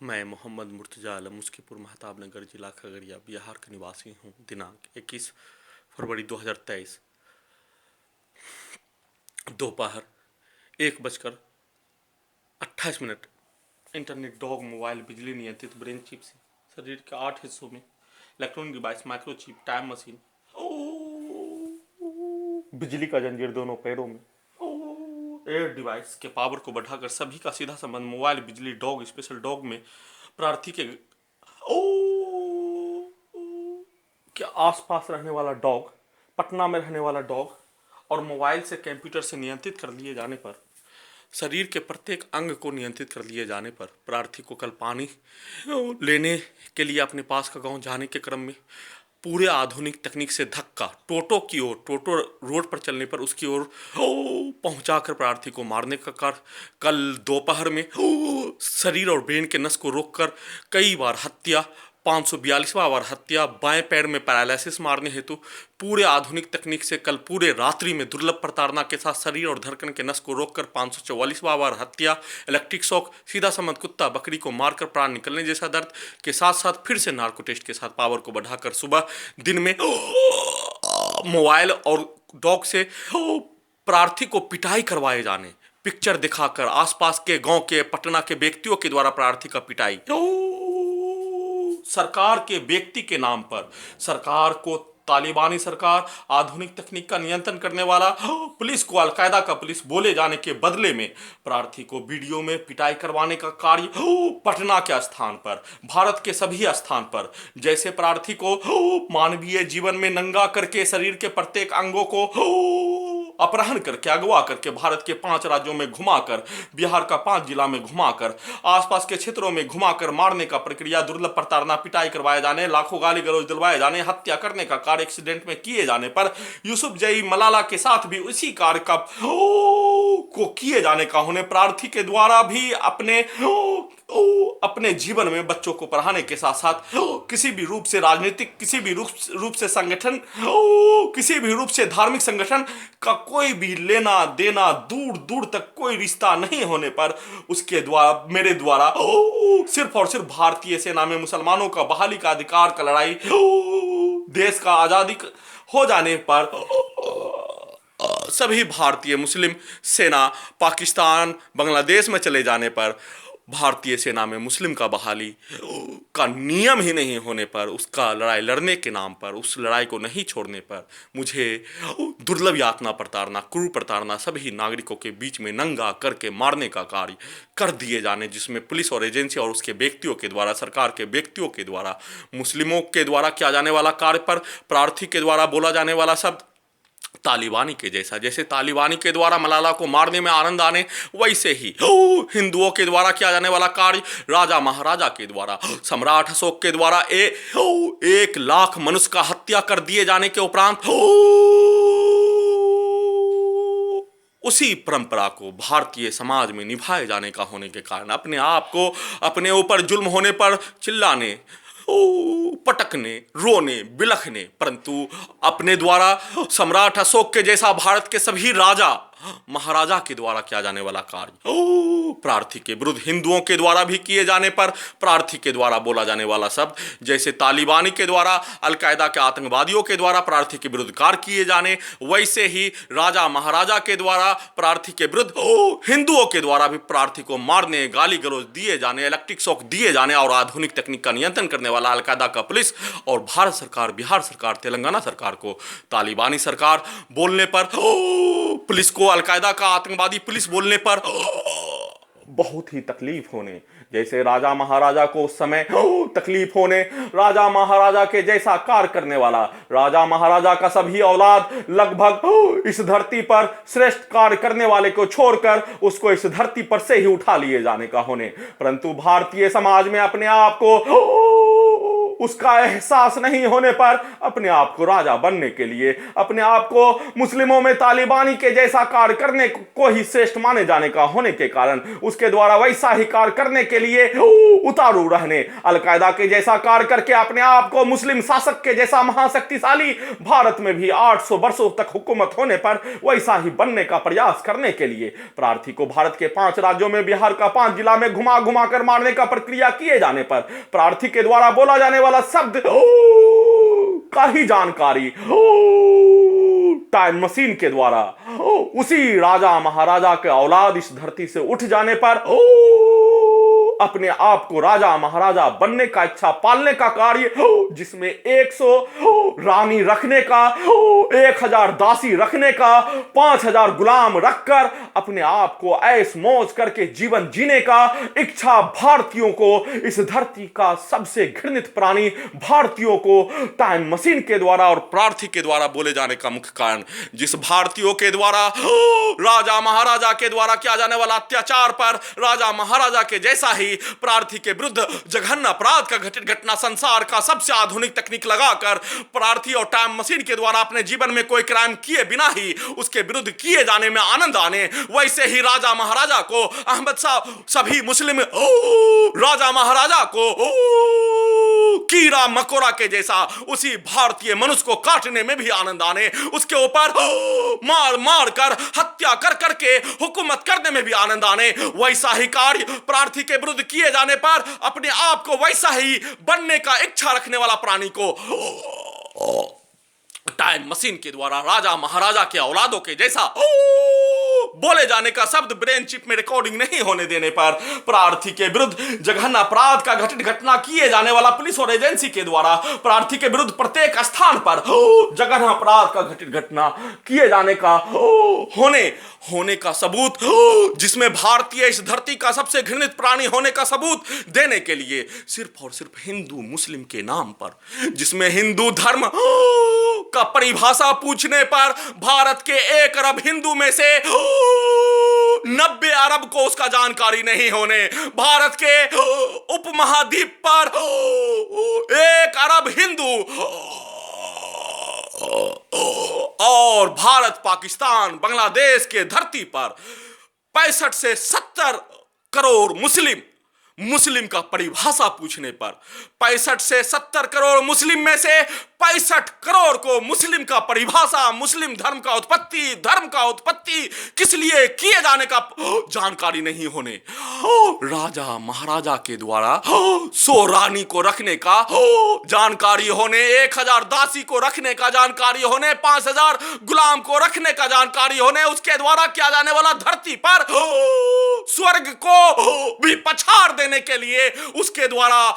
मैं मोहम्मद मुर्तज़ा आलम मुस्कीपुर महताबनगर जिला खगड़िया बिहार का निवासी हूँ। दिनांक 21 फरवरी 2023 दोपहर 1:28 इंटरनेट, डॉग, मोबाइल, बिजली नियंत्रित ब्रेन चिप से शरीर के 8 हिस्सों में electronic device, microchip, time machine, बिजली का जंजीर दोनों पैरों में, एयर डिवाइस के पावर को बढ़ाकर सभी का सीधा संबंध मोबाइल, बिजली, डॉग, स्पेशल डॉग में प्रार्थी के के आसपास रहने वाला डॉग, पटना में रहने वाला डॉग और मोबाइल से कंप्यूटर से नियंत्रित कर लिए जाने पर, शरीर के प्रत्येक अंग को नियंत्रित कर लिए जाने पर प्रार्थी को कल पानी लेने के लिए अपने पास का गांव जाने के क्रम में पूरे आधुनिक तकनीक से धक्का टोटो रोड पर चलने पर उसकी ओर पहुंचाकर प्रार्थी को मारने का कार्य कल दोपहर में शरीर और ब्रेन के नस को रोककर कई बार हत्या, 542वां बार हत्या, बाएं पैर में पैरालिसिस मारने हेतु पूरे आधुनिक तकनीक से कल पूरे रात्रि में दुर्लभ प्रताड़ना के साथ शरीर और धड़कन के नस को रोककर 544वां बार हत्या, इलेक्ट्रिक शॉक, सीधा संबंध कुत्ता बकरी को मारकर प्राण निकलने जैसा दर्द के साथ साथ फिर से नार्को टेस्ट के साथ पावर को बढ़ाकर सुबह दिन में मोबाइल और डॉग से प्रार्थी को पिटाई करवाए जाने, पिक्चर दिखाकर आसपास के गांव के पटना के व्यक्तियों के द्वारा प्रार्थी का पिटाई, सरकार के व्यक्ति के नाम पर सरकार को तालिबानी सरकार, आधुनिक तकनीक का नियंत्रण करने वाला पुलिस को अलकायदा का पुलिस बोले जाने के बदले में प्रार्थी को वीडियो में पिटाई करवाने का कार्य पटना के स्थान पर, भारत के सभी स्थान पर, जैसे प्रार्थी को मानवीय जीवन में नंगा करके शरीर के प्रत्येक अंगों को अपहरण करके अगवा करके भारत के 5 राज्यों में घुमाकर, बिहार का 5 जिला में घुमाकर, आसपास के क्षेत्रों में घुमाकर मारने का प्रक्रिया, दुर्लभ प्रताड़ना, पिटाई करवाए जाने, लाखों गाली गलौज दिलवाए जाने, हत्या करने का कार्य एक्सीडेंट में किए जाने पर यूसुफ जई मलाला के साथ भी उसी कार्य का को किए जाने का होने प्रार्थी के द्वारा भी अपने जीवन में बच्चों को पढ़ाने के साथ साथ किसी भी रूप से राजनीतिक, किसी भी रूप से संगठन, किसी भी रूप से धार्मिक संगठन का कोई भी लेना देना, दूर दूर तक कोई रिश्ता नहीं होने पर उसके द्वारा, मेरे द्वारा सिर्फ और सिर्फ भारतीय सेना में मुसलमानों का बहाली का अधिकार का लड़ाई, देश का आजादी हो जाने पर सभी भारतीय मुस्लिम सेना पाकिस्तान, बांग्लादेश में चले जाने पर भारतीय सेना में मुस्लिम का बहाली का नियम ही नहीं होने पर, उसका लड़ाई लड़ने के नाम पर, उस लड़ाई को नहीं छोड़ने पर मुझे दुर्लभ यातना, प्रताड़ना, क्रूर प्रताड़ना सभी नागरिकों के बीच में नंगा करके मारने का कार्य कर दिए जाने, जिसमें पुलिस और एजेंसी और उसके व्यक्तियों के द्वारा, सरकार के व्यक्तियों के द्वारा, मुस्लिमों के द्वारा किया जाने वाला कार्य पर प्रार्थी के द्वारा बोला जाने वाला शब्द तालिबानी के जैसा, जैसे तालिबानी के द्वारा मलाला को मारने में आनंद आने, वैसे ही हिंदुओं के द्वारा किया जाने वाला कार्य, राजा महाराजा के द्वारा, सम्राट अशोक के द्वारा 1 लाख मनुष्य का हत्या कर दिए जाने के उपरांत उसी परंपरा को भारतीय समाज में निभाए जाने का होने के कारण अपने आप को अपने ऊपर जुल्म होने पर चिल्लाने, पटकने, रोने, बिलखने, परंतु अपने द्वारा सम्राट अशोक के जैसा भारत के सभी राजा महाराजा के द्वारा किया जाने वाला कार्य प्रार्थी के विरुद्ध हिंदुओं के द्वारा भी किए जाने पर प्रार्थी के द्वारा बोला जाने वाला शब्द, जैसे तालिबानी के द्वारा, अलकायदा के आतंकवादियों के द्वारा प्रार्थी के विरुद्ध कार्य किए जाने, वैसे ही राजा महाराजा के द्वारा प्रार्थी के विरुद्ध हिंदुओं के द्वारा भी प्रार्थी को मारने, गाली गलौज दिए जाने, इलेक्ट्रिक शॉक दिए जाने और आधुनिक तकनीक का नियंत्रण करने वाला अलकायदा का पुलिस और भारत सरकार, बिहार सरकार, तेलंगाना सरकार को तालिबानी सरकार बोलने पर, पुलिस को अलकायदा का आतंकवादी पुलिस बोलने पर बहुत ही तकलीफ होने, जैसे राजा महाराजा को उस समय तकलीफ होने, राजा महाराजा के जैसा कार्य करने वाला, राजा महाराजा का सभी औलाद लगभग इस धरती पर श्रेष्ठ कार्य करने वाले को छोड़कर उसको इस धरती पर से ही उठा लिए जाने का होने, परंतु भारतीय समाज में अपने आप को उसका एहसास नहीं होने पर अपने आप को राजा बनने के लिए, अपने आप को मुस्लिमों में तालिबानी के जैसा कार्य करने को ही श्रेष्ठ माने जाने का होने के कारण उसके द्वारा वैसा ही कार्य करने के लिए उतारू रहने, अलकायदा के जैसा कार्य करके अपने आप को मुस्लिम शासक के जैसा महाशक्तिशाली भारत में भी 800 वर्षों तक हुकूमत होने पर वैसा ही बनने का प्रयास करने के लिए प्रार्थी को भारत के 5 राज्यों में बिहार का 5 जिला में घुमा घुमा कर मारने का प्रक्रिया किए जाने पर प्रार्थी के द्वारा बोला जाने वाला शब्द का ही जानकारी टाइम मशीन के द्वारा उसी राजा महाराजा के औलाद इस धरती से उठ जाने पर अपने आप को राजा महाराजा बनने का इच्छा पालने का कार्य, जिसमें 100 रानी रखने का, 1000 दासी रखने का, 5000 गुलाम रखकर अपने आप को ऐश मौज करके जीवन जीने का इच्छा भारतीयों को, इस धरती का सबसे घृणित प्राणी भारतीयों को टाइम मशीन के द्वारा और प्रार्थी के द्वारा बोले जाने का मुख्य कारण, जिस भारतीयों के द्वारा राजा महाराजा के द्वारा किया जाने वाला अत्याचार पर राजा महाराजा के जैसा ही प्रार्थी के विरुद्ध जघन्य अपराध का घटित घटना संसार का सबसे आधुनिक तकनीक लगाकर प्रार्थी और टाइम मशीन के द्वारा अपने जीवन में कोई क्राइम किए बिना ही उसके विरुद्ध किए जाने में आनंद आने, वैसे ही राजा महाराजा को अहमद शाह सभी मुस्लिम राजा महाराजा को कीड़ा मकोड़ा के जैसा उसी भारतीय मनुष्य को काटने में भी आनंद आने, उसके ऊपर मार मार कर हत्या कर करके हुकूमत करने में भी आनंद आने, वैसा ही कार्य प्रार्थी के विरुद्ध किए जाने पर अपने आप को वैसा ही बनने का इच्छा रखने वाला प्राणी को टाइम मशीन के द्वारा राजा महाराजा के औलादों के जैसा बोले जाने का शब्द ब्रेन चिप में रिकॉर्डिंग नहीं होने देने पर प्रार्थी के विरुद्ध जघन्य अपराध का घटित घटना किए जाने वाला पुलिस और एजेंसी के द्वारा प्रार्थी के विरुद्ध प्रत्येक स्थान पर जघन्य अपराध का घटित घटना किए जाने का होने का सबूत, जिसमें भारतीय इस धरती का सबसे घृणित प्राणी होने का सबूत देने के लिए सिर्फ और सिर्फ हिंदू मुस्लिम के नाम पर, जिसमें हिंदू धर्म का परिभाषा पूछने पर भारत के 1 अरब हिंदू में से 90 अरब को उसका जानकारी नहीं होने, भारत के उपमहाद्वीप पर 1 अरब हिंदू और भारत पाकिस्तान बांग्लादेश के धरती पर 65 से 70 करोड़ मुस्लिम का परिभाषा पूछने पर 65 से 70 करोड़ मुस्लिम में से 65 करोड़ को मुस्लिम का परिभाषा, मुस्लिम धर्म का उत्पत्ति किस लिए किए जाने का जानकारी नहीं होने, राजा महाराजा के द्वारा 100 रानी को रखने का जानकारी होने, 1000 दासी को रखने का जानकारी होने, 5000 गुलाम को रखने का जानकारी होने, उसके द्वारा किया जाने वाला धरती पर स्वर्ग को भी पछाड़ देने के लिए उसके द्वारा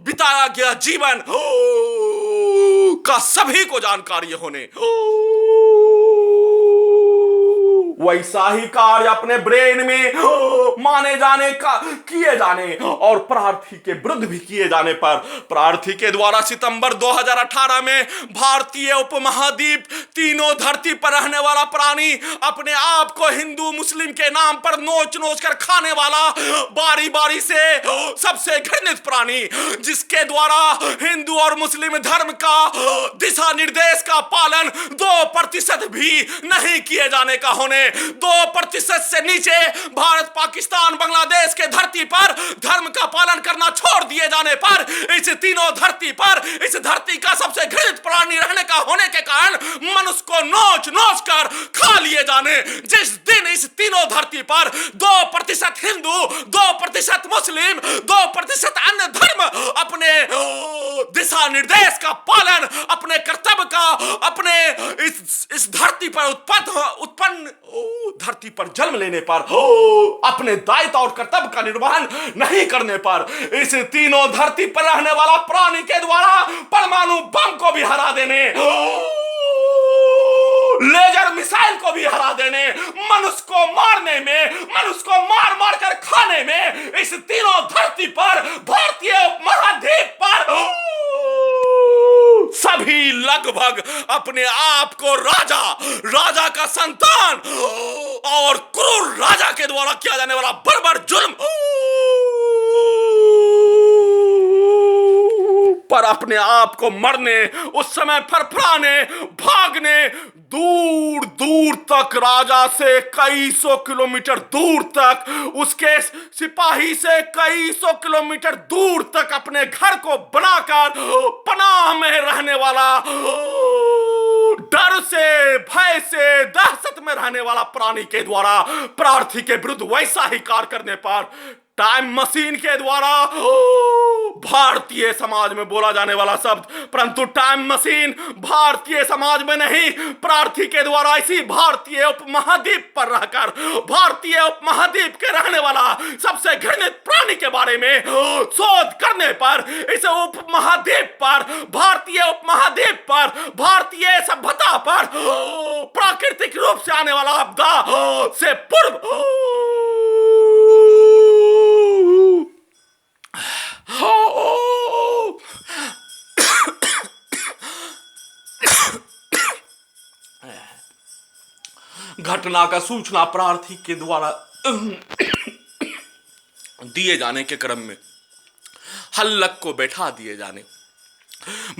बिताया गया जीवन का सभी को जानकारी होने, वैसा ही कार्य अपने ब्रेन में माने जाने का किए जाने और प्रार्थी के विरुद्ध भी किए जाने पर प्रार्थी के द्वारा सितंबर 2018 में भारतीय उपमहाद्वीप तीनों धरती पर रहने वाला प्राणी, अपने आप को हिंदू मुस्लिम के नाम पर नोच नोच कर खाने वाला बारी बारी से सबसे घृणित प्राणी, जिसके द्वारा हिंदू और मुस्लिम धर्म का दिशा निर्देश का पालन 2% भी नहीं किए जाने का होने, 2% से नीचे भारत पाकिस्तान बांग्लादेश के धरती पर धर्म का पालन करना छोड़ दिए जाने पर इस तीनों धरती पर इस धरती का सबसे घृणित प्राणी रहने का होने के कारण मनुष्य को नोच नोच कर खा लिए जाने, जिस दिन इस तीनों धरती पर 2% हिंदू, 2% मुस्लिम, 2% अन्य धर्म अपने दिशा निर्देश का पालन, अपने कर्तव्य का, अपने इस धरती पर उत्पन्न धरती पर जन्म लेने पर अपने दायित्व और कर्तव्य का निर्वहन नहीं करने पर इस तीनों धरती पर रहने वाला प्राणी के द्वारा परमाणु बम को भी हरा देने, लेजर मिसाइल को भी हरा देने, मनुष्य को मारने में, मनुष्य को मार मार कर खाने में इस तीनों धरती पर भारतीय महाद्वीप पर सभी लगभग अपने आप को राजा का संतान और क्रूर राजा के द्वारा किया जाने वाला बर्बर जुल्म पर अपने आप को मरने, उस समय फरफराने, भागने, दूर दूर तक, राजा से कई सौ किलोमीटर दूर तक, उसके सिपाही से कई सौ किलोमीटर दूर तक अपने घर को बनाकर पनाह में रहने वाला, डर से, भय से, दहशत में रहने वाला प्राणी के द्वारा प्रार्थी के विरुद्ध वैसा ही कार्य करने पर टाइम मशीन के द्वारा भारतीय समाज में बोला जाने वाला शब्द, परंतु टाइम मशीन भारतीय समाज में नहीं, प्रार्थी के द्वारा इसी भारतीय उपमहाद्वीप पर रहकर, भारतीय उपमहाद्वीप के रहने वाला सबसे घृणित प्राणी के बारे में शोध करने पर, इस उपमहाद्वीप पर, भारतीय उपमहाद्वीप पर, भारतीय सभ्यता पर प्राकृतिक रूप से आने वाला आपदा से पूर्व घटना का सूचना प्रार्थी के द्वारा दिए जाने के क्रम में हल्लक को बैठा दिए जाने,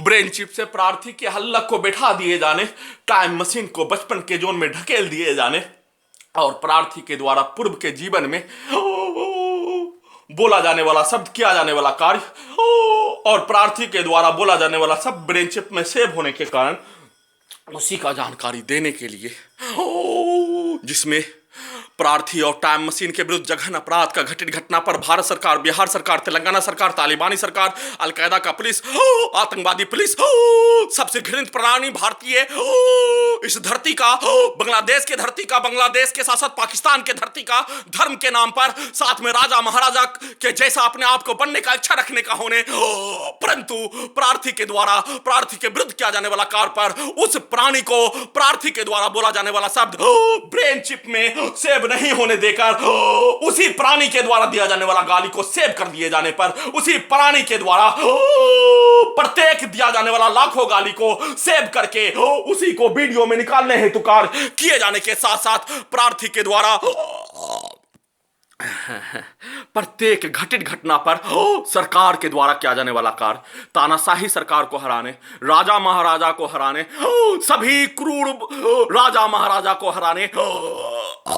ब्रेन चिप से प्रार्थी के हल्लक को बैठा दिए जाने, टाइम मशीन को बचपन के जोन में ढकेल दिए जाने और प्रार्थी के द्वारा पूर्व के जीवन में बोला जाने वाला शब्द, किया जाने वाला कार्य और प्रार्थी के द्वारा बोला जाने वाला सब ब्रेन चिप में सेव होने के कारण उसी का जानकारी देने के लिए, जिसमें प्रार्थी और टाइम मशीन के विरुद्ध जघन्य अपराध का घटित घटना पर भारत सरकार, बिहार सरकार, तेलंगाना सरकार, तालिबानी सरकार, अलकायदा का पुलिस, आतंकवादी पुलिस, सबसे घृणित प्राणी भारतीय इस धरती का, बांग्लादेश के धरती का, बांग्लादेश के साथ साथ पाकिस्तान के धरती का, धर्म के नाम पर, साथ में राजा महाराजा के जैसा अपने आप को बनने का इच्छा रखने का होने, परंतु प्रार्थी के द्वारा प्रार्थी के विरुद्ध किया जाने वाला कार्य पर उस प्राणी को प्रार्थी के द्वारा बोला जाने वाला शब्द ब्रेन चिप में सेव नहीं होने देकर, उसी प्राणी के द्वारा दिया जाने वाला गाली को सेव कर दिए जाने पर, उसी प्राणी के द्वारा प्रत्येक दिया जाने वाला लाखों गाली को सेव करके उसी को वीडियो में निकालने हेतु कार्य किए जाने के साथ साथ प्रार्थी के द्वारा प्रत्येक घटित घटना पर सरकार के द्वारा किया जाने वाला कार्य, तानाशाही सरकार को हराने, राजा महाराजा को हराने, सभी क्रूर राजा महाराजा को हराने,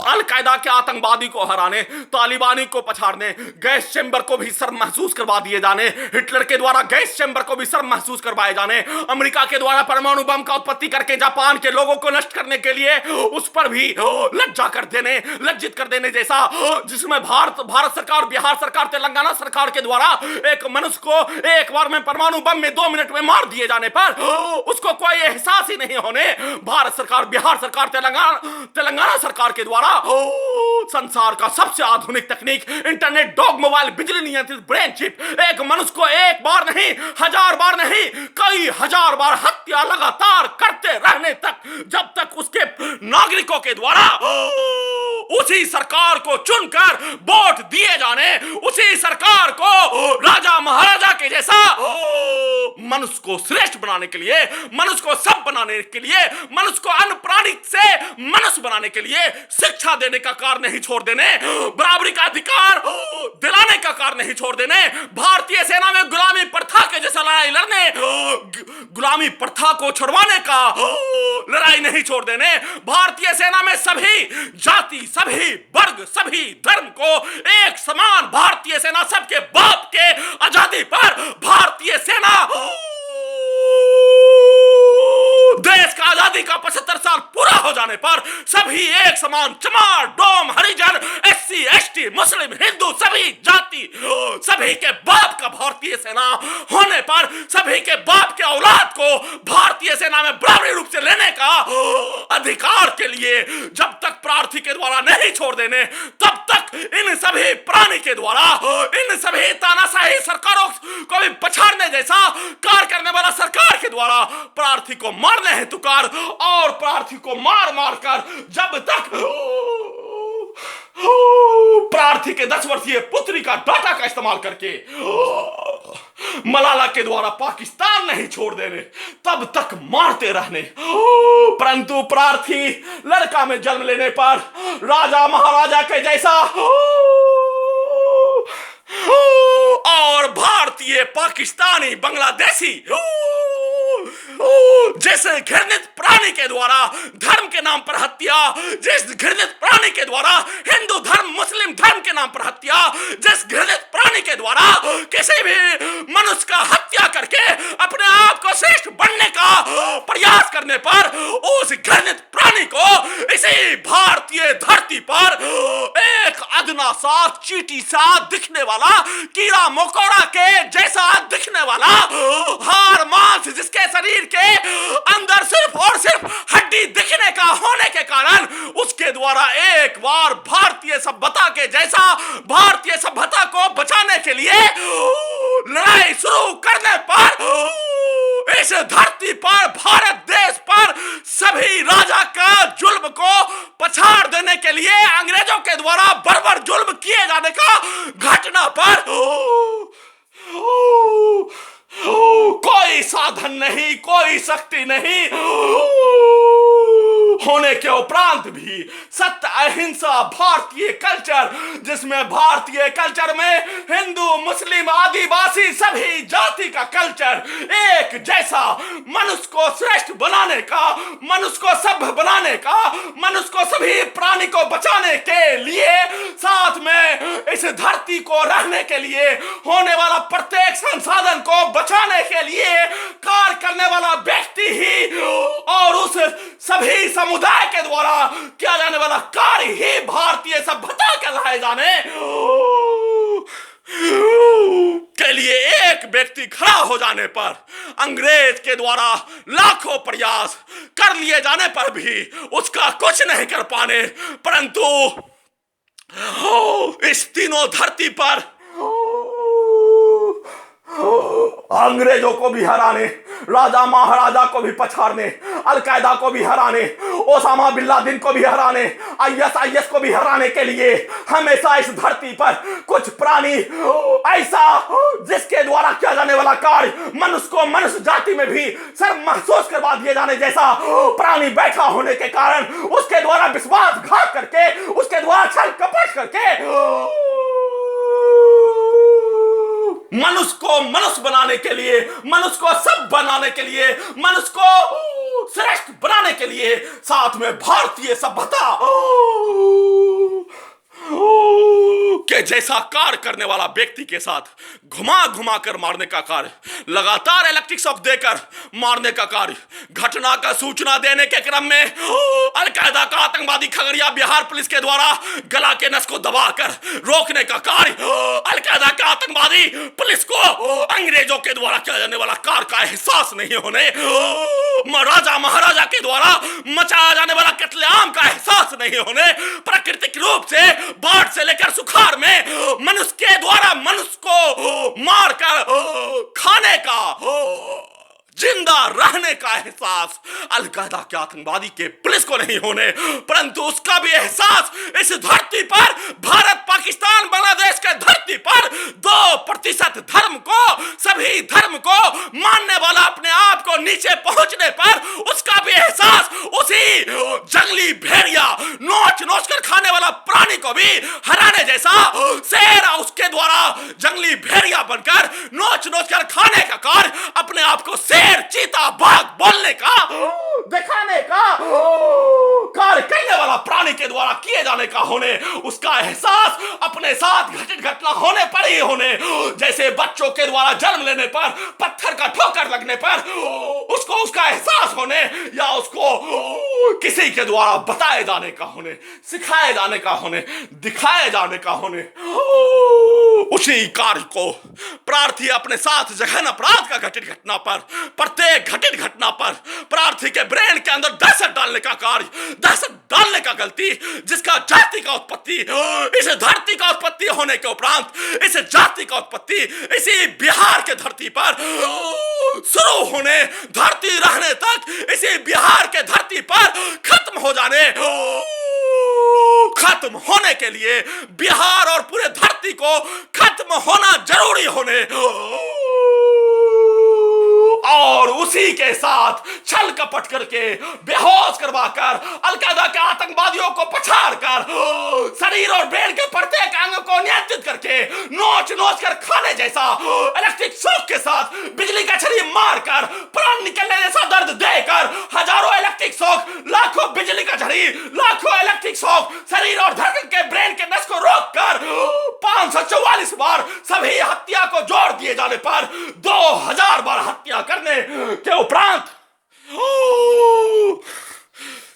अलकायदा के आतंकवादी को हराने, तालिबानी को पछाड़ने, गैस चैम्बर को भी शर्म महसूस करवा दिए जाने, हिटलर के द्वारा गैस चैम्बर को भी शर्म महसूस करवाए जाने, अमेरिका के द्वारा परमाणु बम का उत्पत्ति करके जापान के लोगों को नष्ट करने के लिए उस पर भी लज्जा कर देने, लज्जित कर देने जैसा, जिसमें भारत सरकार, बिहार सरकार, तेलंगाना सरकार के द्वारा एक मनुष्य को एक बार में परमाणु बम में 2 मिनट में मार दिए जाने पर उसको कोई एहसास ही नहीं होने, भारत सरकार, बिहार सरकार, तेलंगाना सरकार के द्वारा संसार का सबसे आधुनिक तकनीक, इंटरनेट, डॉग मोबाइल, बिजली नियंत्रित ब्रेन चिप, एक मनुष्य को एक बार नहीं, 1000 बार नहीं, कई 1000 बार हत्या लगातार करते रहने तक, जब तक उसके नागरिकों के द्वारा उसी सरकार को चुनकर वोट दिए जाने, उसी सरकार को राजा महाराजा के जैसा मनुष्य को श्रेष्ठ बनाने के लिए, मनुष्य को सब बनाने के लिए, मनुष्य को अन्य प्राणी से मनुष्य बनाने के लिए शिक्षा देने का कार्य नहीं छोड़ देने, बराबरी का अधिकार दिलाने का कार्य नहीं छोड़ देने, भारतीय सेना में गुलामी प्रथा के जैसा लड़ाई लड़ने, गुलामी प्रथा को छुड़वाने का लड़ाई नहीं छोड़ देने, भारतीय सेना में सभी जाति, सभी वर्ग, सभी धर्म को एक समान, भारतीय सेना सबके बाप के आजादी पर भारतीय सेना देश का आजादी का 75 साल पूरा हो जाने पर सभी एक समान, चमार, डोम, हरिजन, एससी, एसटी, मुस्लिम, हिंदू, सभी जाति, सभी के बाप का भारतीय सेना होने पर सभी के बाप के औलाद को भारतीय सेना में बराबरी रूप से लेने का अधिकार के लिए जब तक प्रार्थी के द्वारा नहीं छोड़ देने, तब तक इन सभी प्राणी के द्वारा, इन सभी तानाशाही सरकारों को भी पछाड़ने जैसा कार्य करने वाला सरकार के द्वारा प्रार्थी को मारने हेतु कार्य और प्रार्थी को मार मार कर जब तक प्रार्थी के 10 वर्षीय पुत्री का डाटा का इस्तेमाल करके मलाला के द्वारा पाकिस्तान नहीं छोड़ देने, तब तक मारते रहने, परंतु प्रार्थी लड़का में जन्म लेने पर राजा महाराजा के जैसा और भारत भारतीय, पाकिस्तानी, बांग्लादेशी जैसे घृणित प्राणी के द्वारा धर्म के नाम पर हत्या, जिस घृणित प्राणी के द्वारा हिंदू धर्म मुस्लिम धर्म के नाम पर हत्या, जिस घृणित प्राणी के द्वारा किसी भी मनुष्य का हत्या करके अपने आप को श्रेष्ठ बनने का प्रयास करने पर उस घृणित प्राणी को इसी भारतीय धरती पर एक अदना सा चींटी सा दिखने वाला, कीड़ा मकोड़ा के जैसा दिखने वाला, हार मांस जिसके शरीर के अंदर सिर्फ और सिर्फ हड्डी दिखने का होने के कारण उसके द्वारा एक बार भारतीय सभ्यता के जैसा भारतीय सभ्यता को बचाने के लिए लड़ाई शुरू करने पर इस धरती पर भारत देश पर सभी राजा का जुल्म को पछाड़ देने के लिए अंग्रेजों के द्वारा बर्बर जुल्म किए जाने का घटना पर कोई साधन नहीं, कोई शक्ति नहीं होने के उपरांत भी सत्य अहिंसा भारतीय कल्चर, जिसमें भारतीय कल्चर में हिंदू मुस्लिम आदिवासी सभी जाति का कल्चर एक जैसा, मनुष्य को श्रेष्ठ बनाने का, मनुष्य को सभ्य बनाने का, मनुष्य को सभी प्राणी को बचाने के लिए, साथ में इस धरती को रहने के लिए होने वाला प्रत्येक संसाधन को बचाने के लिए कार्य करने वाला व्यक्ति ही और उस सभी समुदाय के द्वारा किया जाने वाला कार्य ही भारतीय सभ्यता कहलाए जाने के लिए एक व्यक्ति खड़ा हो जाने पर अंग्रेज के द्वारा लाखों प्रयास कर लिए जाने पर भी उसका कुछ नहीं कर पाने, परंतु इस तीनों धरती पर अंग्रेजों को भी हराने, राजा महाराजा को भी पछाड़ने, अलकायदा को भी हराने, ओसामा बिन लादेन को भी हराने, आईएसआईएस को भी हराने के लिए हमेशा इस धरती पर कुछ प्राणी ऐसा जिसके द्वारा किया जाने वाला कार्य मनुष्य को मनुष्य जाति में भी शर्म महसूस करवा दिए जाने जैसा प्राणी बैठा होने के कारण उसके द्वारा विश्वासघात करके, उसके द्वारा छल कपट करके मनुष्य को मनुष्य बनाने के लिए, मनुष्य को सब बनाने के लिए, मनुष्य को श्रेष्ठ बनाने के लिए, साथ में भारतीय सभ्यता के जैसा कार्य करने वाला व्यक्ति के साथ घुमा घुमा कर मारने का कार्य, लगातार इलेक्ट्रिक शॉक देकर मारने का कार्य, घटना का सूचना देने के क्रम में अलकायदा का आतंकवादी खगड़िया बिहार पुलिस के द्वारा गला के नस को दबाकर रोकने का कार्य, अलकायदा का आतंकवादी पुलिस को अंग्रेजों के द्वारा किया जाने वाला कार्य का एहसास नहीं होने, राजा महाराजा के द्वारा मचाया जाने वाला कत्लेआम का एहसास नहीं होने, प्राकृतिक रूप से बाढ़ से लेकर सुखाड़ में मनुष्य के द्वारा मनुष्य को मारकर खाने का, जिंदा रहने का एहसास अलकायदा के आतंकवादी के पुलिस को नहीं होने, परंतु उसका भी एहसास इस धरती पर, भारत पाकिस्तान बांग्लादेश के धरती पर 2% धर्म को, सभी धर्म को मानने वाला अपने आप को नीचे पहुंचने पर उसका भी एहसास उसी जंगली भेड़िया, नोच नोच कर खाने वाला प्राणी को भी हराने जैसा, शेर उसके द्वारा जंगली भेड़िया बनकर नोच नोच कर खाने का कार्य, अपने आप को शेर चीता बाघ बोलने का, दिखाने का कार्य करने वाला प्राणी के द्वारा किए जाने का होने, उसका एहसास अपने साथ घटित घटना होने पर ही होने, जैसे बच्चों के द्वारा जन्म लेने पर पत्थर का ठोकर लगने पर उसको उसका एहसास होने, या उसको किसी के द्वारा बताए जाने का होने, सिखाए जाने का होने, दिखाए जाने का होने, उसी कार्य को प्रार्थी अपने साथ जघन अपराध का घटित घटना पर, प्रत्येक घटित घटना पर प्रार्थी के ब्रेन के अंदर दहशत डालने का कार्य, दहशत डालने का गलती, जिसका जाति का उत्पत्ति, इस धरती का उत्पत्ति होने के उपरांत, इस जाति का उत्पत्ति इसी बिहार के धरती पर शुरू होने, धरती रहने तक इसी बिहार के धरती पर खत्म हो जाने, खत्म होने के लिए बिहार और पूरे धरती को खत्म होना जरूरी होने, और उसी के साथ छल कपट करके बेहोश करवाकर अलकायदा के आतंकवादियों को पछाड़कर शरीर और ब्रेन के प्रत्येक अंग को नियंत्रित करके नोच नोच कर खाने जैसा इलेक्ट्रिक शॉक के साथ बिजली का छड़ी मारकर प्राण निकलने जैसा दर्द देकर हजारों इलेक्ट्रिक शॉक, लाखों बिजली का झड़ी, लाखों इलेक्ट्रिक शॉक शरीर और धड़कन के ब्रेन के नस को रोककर 544 बार सभी हत्या को जोड़ दिए जाने पर 2000 बार हत्या करने के उपरांत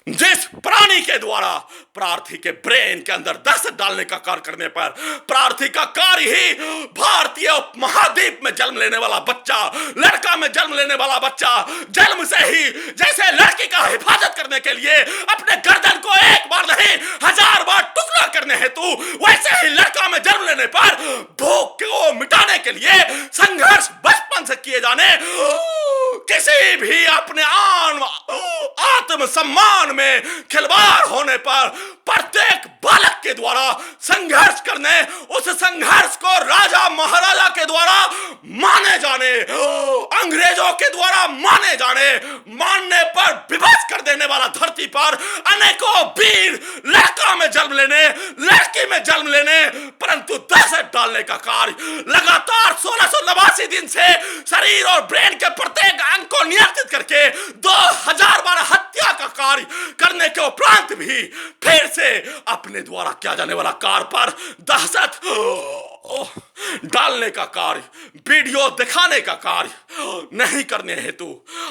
जिस प्राणी के द्वारा प्रार्थी के ब्रेन के अंदर दहशत डालने का कार्य करने पर प्रार्थी का कार्य ही भारतीय उपमहाद्वीप में जन्म लेने वाला बच्चा, लड़का में जन्म लेने वाला बच्चा जन्म से ही जैसे लड़की का हिफाजत करने के लिए अपने गर्दन को एक बार नहीं 1000 बार टुकड़ा करने हेतु, वैसे ही लड़का में जन्म लेने पर भूख को मिटाने के लिए संघर्ष बचपन से किए जाने किसी भी अपने आत्म सम्मान में खिलवाड़ होने पर प्रत्येक बालक के द्वारा संघर्ष करने, उस संघर्ष को राजा महाराजा के द्वारा माने जाने, अंग्रेजों के द्वारा माने जाने, मानने पर विवश कर देने वाला धरती पर अनेकों वीर लड़का में जन्म लेने, लड़की में जन्म लेने, परंतु दहशत डालने का कार्य लगातार 1689 दिन से शरीर और ब्रेन के प्रत्येक अंग को नियंत्रित करके 2000 बार हत्या का कार्य करने के उपरांत भी फिर से अपने द्वारा किया जाने वाला कार्य पर दहशत डालने का कार्य, वीडियो दिखाने का कार्य नहीं करने हेतु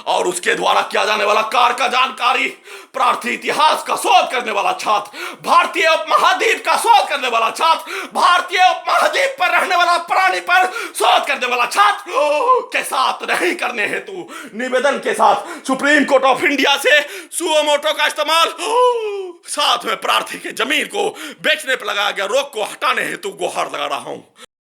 और उसके द्वारा किया जाने वाला कार्य का जानकारी प्रार्थी इतिहास का शोध करने वाला छात्र, भारतीय उपमहाद्वीप का शोध करने वाला छात्र, भारतीय उपमहाद्वीप पर रहने वाला प्राणी पर शोध करने वाला छात्र के साथ नहीं करने हेतु निवेदन के साथ सुप्रीम कोर्ट ऑफ इंडिया से सुओ मोटो का इस्तेमाल, साथ में प्रार्थी के जमीन को बेचने पर लगाया गया रोक को हटाने हेतु गुहार लगा रहा हूं।